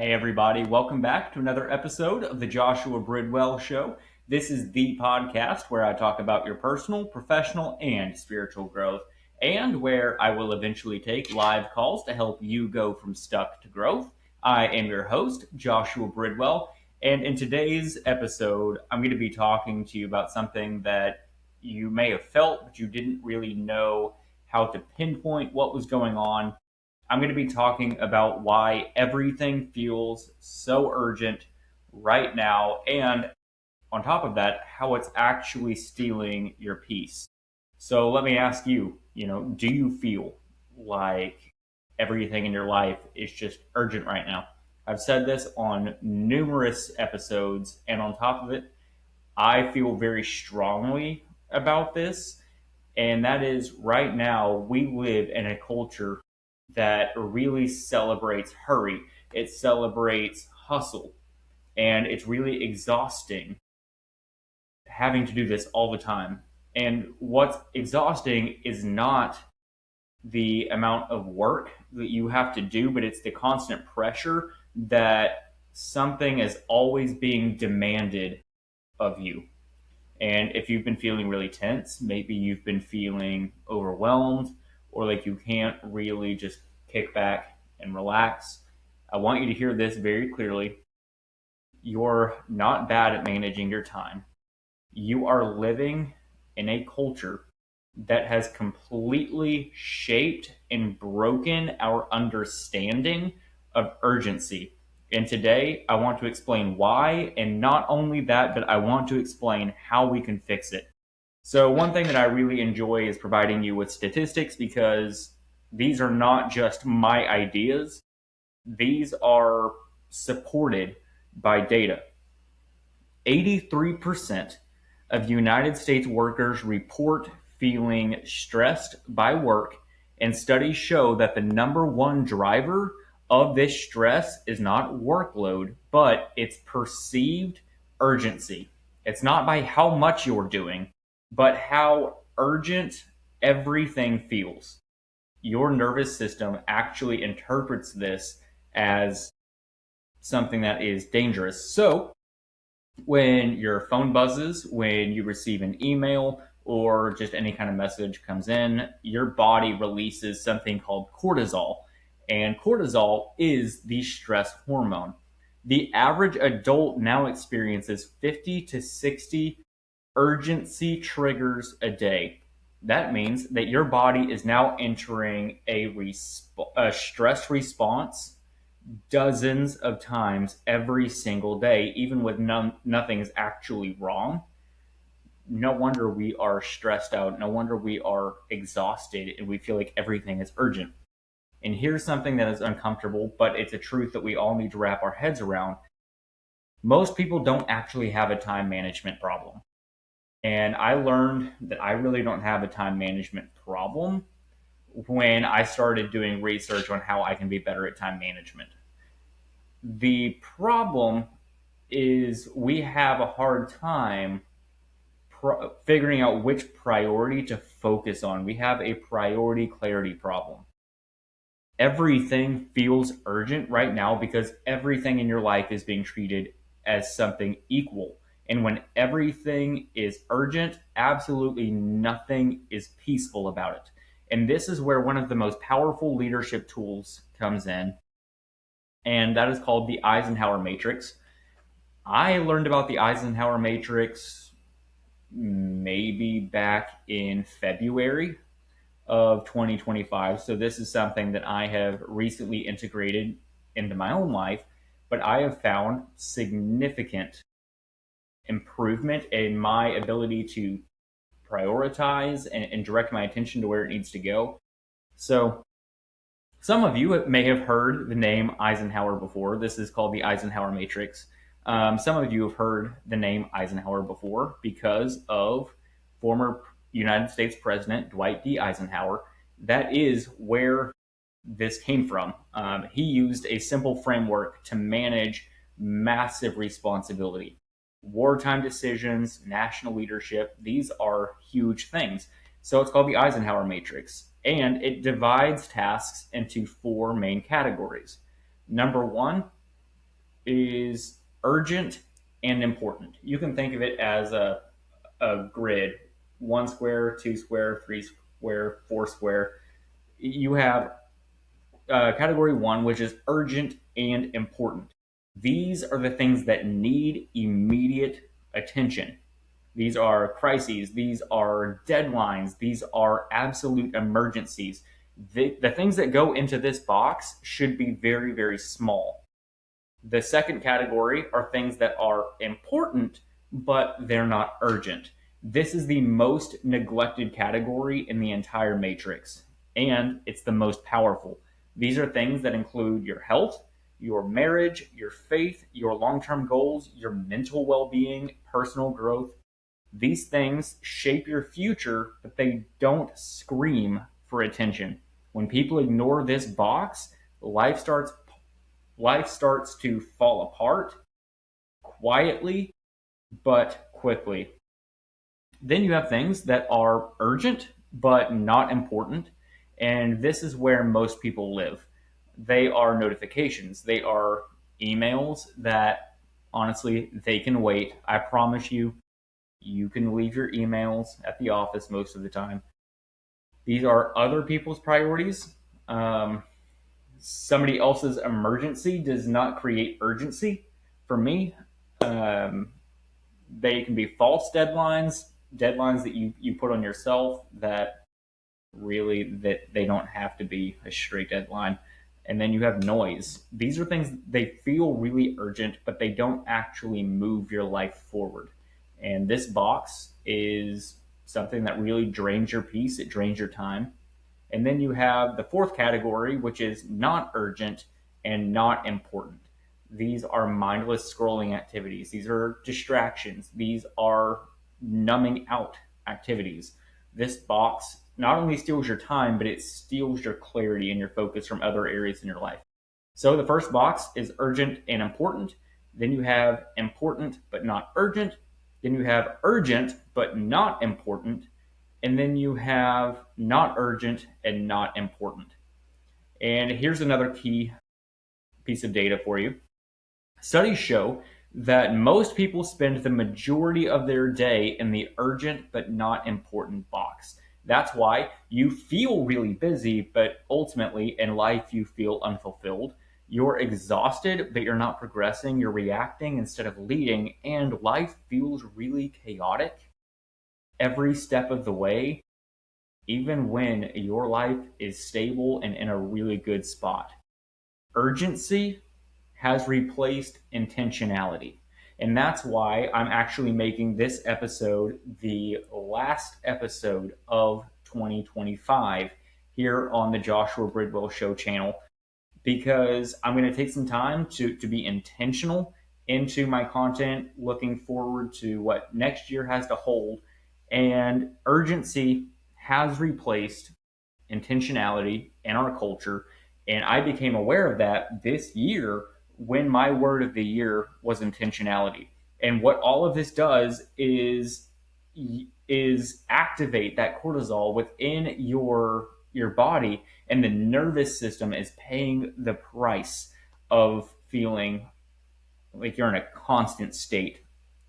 Hey, everybody, welcome back to another episode of the Joshua Bridwell Show. This is the podcast where I talk about your personal, professional, and spiritual growth, and where I will eventually take live calls to help you go from stuck to growth. I am your host, Joshua Bridwell, and in today's episode, I'm going to be talking to you about something that you may have felt, but you didn't really know how to pinpoint what was going on. I'm going to be talking about why everything feels so urgent right now, and on top of that, how it's actually stealing your peace. So let me ask you, do you feel like everything in your life is just urgent right now? I've said this on numerous episodes, and on top of it, I feel very strongly about this, and that is right now we live in a culture that really celebrates hurry. It celebrates hustle. And it's really exhausting having to do this all the time. And what's exhausting is not the amount of work that you have to do, but it's the constant pressure that something is always being demanded of you. And if you've been feeling really tense, maybe you've been feeling overwhelmed or like you can't really just kick back and relax, I want you to hear this very clearly. You're not bad at managing your time. You are living in a culture that has completely shaped and broken our understanding of urgency. And today, I want to explain why, and not only that, but I want to explain how we can fix it. So, one thing that I really enjoy is providing you with statistics because these are not just my ideas, these are supported by data. 83% of United States workers report feeling stressed by work, and studies show that the number one driver of this stress is not workload, but it's perceived urgency. It's not by how much you're doing, but how urgent everything feels. Your nervous system actually interprets this as something that is dangerous. So, when your phone buzzes, when you receive an email, or just any kind of message comes in, your body releases something called cortisol. And cortisol is the stress hormone. The average adult now experiences 50 to 60 urgency triggers a day. That means that your body is now entering a stress response dozens of times every single day, even with nothing is actually wrong. No wonder we are stressed out. No wonder we are exhausted and we feel like everything is urgent. And here's something that is uncomfortable, but it's a truth that we all need to wrap our heads around. Most people don't actually have a time management problem. And I learned that I really don't have a time management problem when I started doing research on how I can be better at time management. The problem is we have a hard time figuring out which priority to focus on. We have a priority clarity problem. Everything feels urgent right now because everything in your life is being treated as something equal. And when everything is urgent, absolutely nothing is peaceful about it. And this is where one of the most powerful leadership tools comes in, and that is called the Eisenhower Matrix. I learned about the Eisenhower Matrix maybe back in February of 2025. So this is something that I have recently integrated into my own life, but I have found significant improvement in my ability to prioritize and direct my attention to where it needs to go. So some of you may have heard the name Eisenhower before. This is called the Eisenhower Matrix. Some of you have heard the name Eisenhower before because of former United States President Dwight D. Eisenhower. That is where this came from. He used a simple framework to manage massive responsibility. Wartime decisions, national leadership, these are huge things. So it's called the Eisenhower Matrix, and it divides tasks into four main categories. Number one is urgent and important. You can think of it as a grid: one square, two square, three square, four square. You have category one, which is urgent and important. These are the things that need immediate attention. These are crises. These are deadlines. These are absolute emergencies. The things that go into this box should be very, very small. The second category are things that are important, but they're not urgent. This is the most neglected category in the entire matrix, and it's the most powerful. These are things that include your health, your marriage, your faith, your long term goals, your mental well being, personal growth. These things shape your future, but they don't scream for attention. When people ignore this box, life starts life starts to fall apart quietly but quickly. Then you have things that are urgent but not important, and this is where most people live. They are notifications, they are emails that honestly they can wait. I promise you, you can leave your emails at the office most of the time. These are other people's priorities. Um, Somebody else's emergency does not create urgency for me. Um, they can be false deadlines, deadlines that you put on yourself that really that they don't have to be a straight deadline. And then you have noise. These are things they feel really urgent, but they don't actually move your life forward. And this box is something that really drains your peace. It drains your time. And then you have the fourth category, which is not urgent and not important. These are mindless scrolling activities. These are distractions. These are numbing out activities. This box not only steals your time, but it steals your clarity and your focus from other areas in your life. So the first box is urgent and important. Then you have important but not urgent. Then you have urgent but not important. And then you have not urgent and not important. And here's another key piece of data for you. Studies show that most people spend the majority of their day in the urgent but not important box. That's why you feel really busy, but ultimately in life you feel unfulfilled. You're exhausted, but you're not progressing. You're reacting instead of leading, and life feels really chaotic every step of the way, even when your life is stable and in a really good spot. Urgency has replaced intentionality. And that's why I'm actually making this episode the last episode of 2025 here on the Joshua Bridwell Show channel, because I'm going to take some time to be intentional into my content, looking forward to what next year has to hold. And urgency has replaced intentionality in our culture. And I became aware of that this year when my word of the year was intentionality. And what all of this does is activate that cortisol within your body, and the nervous system is paying the price of feeling like you're in a constant state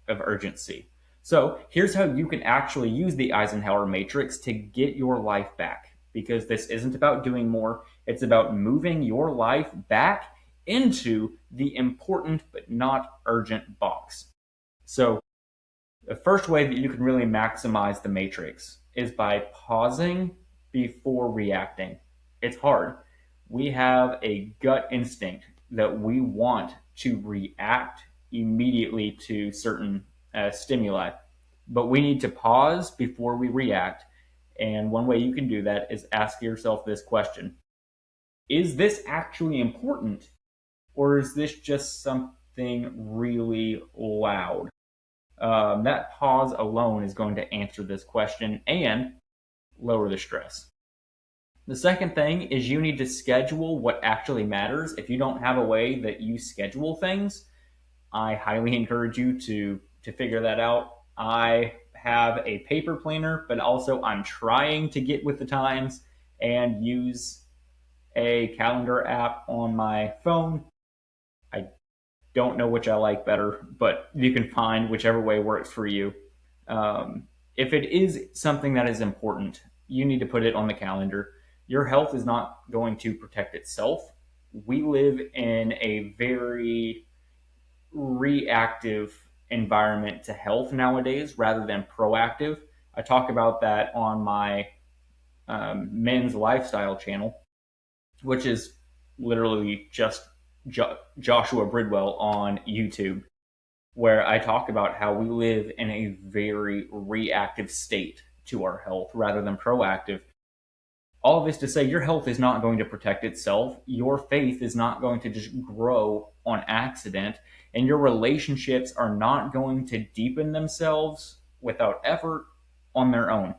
of urgency. So here's how you can actually use the Eisenhower Matrix to get your life back. Because this isn't about doing more, it's about moving your life back into the important but not urgent box. So the first way that you can really maximize the matrix is by pausing before reacting. It's hard. We have a gut instinct that we want to react immediately to certain stimuli, but we need to pause before we react. And one way you can do that is ask yourself this question: is this actually important, or is this just something really loud? That pause alone is going to answer this question and lower the stress. The second thing is you need to schedule what actually matters. If you don't have a way that you schedule things, I highly encourage you to figure that out. I have a paper planner, but also I'm trying to get with the times and use a calendar app on my phone. I don't know which I like better, but you can find whichever way works for you. If it is something that is important, you need to put it on the calendar. Your health is not going to protect itself. We live in a very reactive environment to health nowadays rather than proactive. I talk about that on my men's lifestyle channel, which is literally just Joshua Bridwell on YouTube, where I talk about how we live in a very reactive state to our health rather than proactive. All of this to say, your health is not going to protect itself. Your faith is not going to just grow on accident, and your relationships are not going to deepen themselves without effort on their own.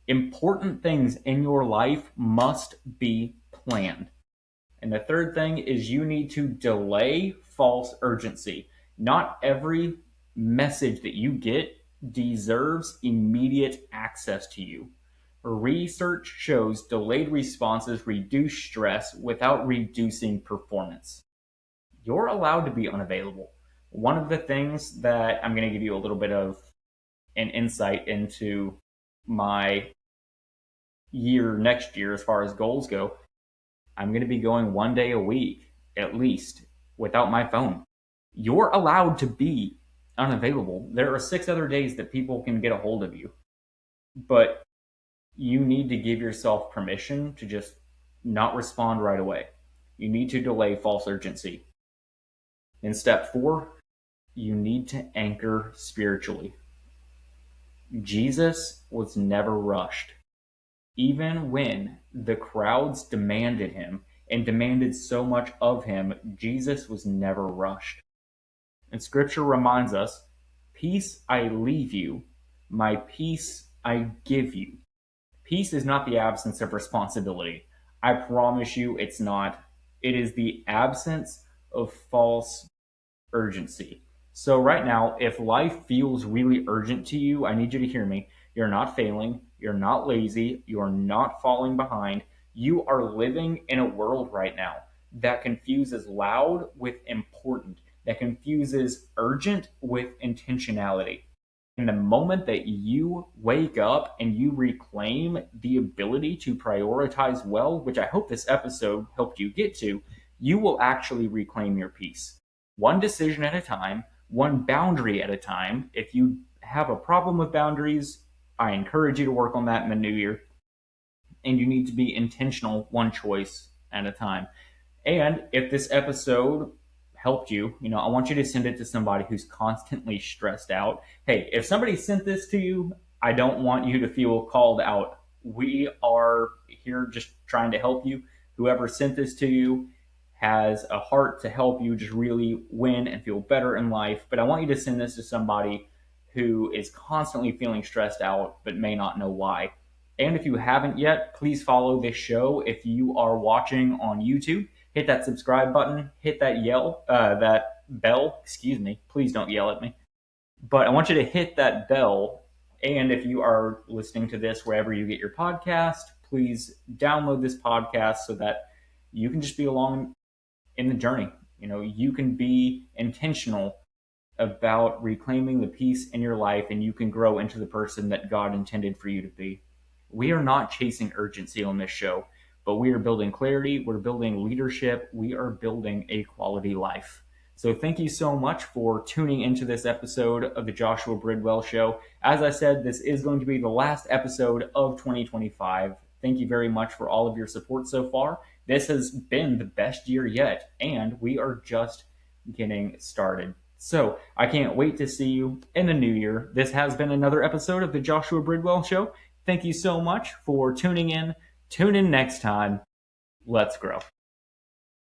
Important things in your life must be planned. And the third thing is you need to delay false urgency. Not every message that you get deserves immediate access to you. Research shows delayed responses reduce stress without reducing performance. You're allowed to be unavailable. One of the things that I'm going to give you a little bit of an insight into my year next year as far as goals go, I'm going to be going 1 day a week at least without my phone. You're allowed to be unavailable. There are 6 other days that people can get a hold of you, but you need to give yourself permission to just not respond right away. You need to delay false urgency. In step 4, you need to anchor spiritually. Jesus was never rushed. Even when the crowds demanded him and demanded so much of him, Jesus was never rushed. And scripture reminds us, peace I leave you, my peace I give you. Peace is not the absence of responsibility. I promise you it's not. It is the absence of false urgency. So right now, if life feels really urgent to you, I need you to hear me. You're not failing. You're not lazy. You're not falling behind. You are living in a world right now that confuses loud with important, that confuses urgent with intentionality. And the moment that you wake up and you reclaim the ability to prioritize well, which I hope this episode helped you get to, you will actually reclaim your peace. One decision at a time, one boundary at a time. If you have a problem with boundaries, I encourage you to work on that in the new year. And you need to be intentional, one choice at a time. And if this episode helped you, I want you to send it to somebody who's constantly stressed out. Hey, if somebody sent this to you, I don't want you to feel called out. We are here just trying to help you. Whoever sent this to you has a heart to help you just really win and feel better in life. But I want you to send this to somebody who is constantly feeling stressed out but may not know why. And if you haven't yet, please follow this show. If you are watching on YouTube, hit that subscribe button, hit that that bell. Excuse me. Please don't yell at me. But I want you to hit that bell. And if you are listening to this wherever you get your podcast, please download this podcast so that you can just be along in the journey. You can be intentional about reclaiming the peace in your life, and you can grow into the person that God intended for you to be. We are not chasing urgency on this show, but we are building clarity, we're building leadership, we are building a quality life. So thank you so much for tuning into this episode of the Joshua Bridwell Show. As I said, this is going to be the last episode of 2025. Thank you very much for all of your support so far. This has been the best year yet, and we are just getting started. So I can't wait to see you in the new year. This has been another episode of the Joshua Bridwell Show. Thank you so much for tuning in. Tune in next time. Let's grow.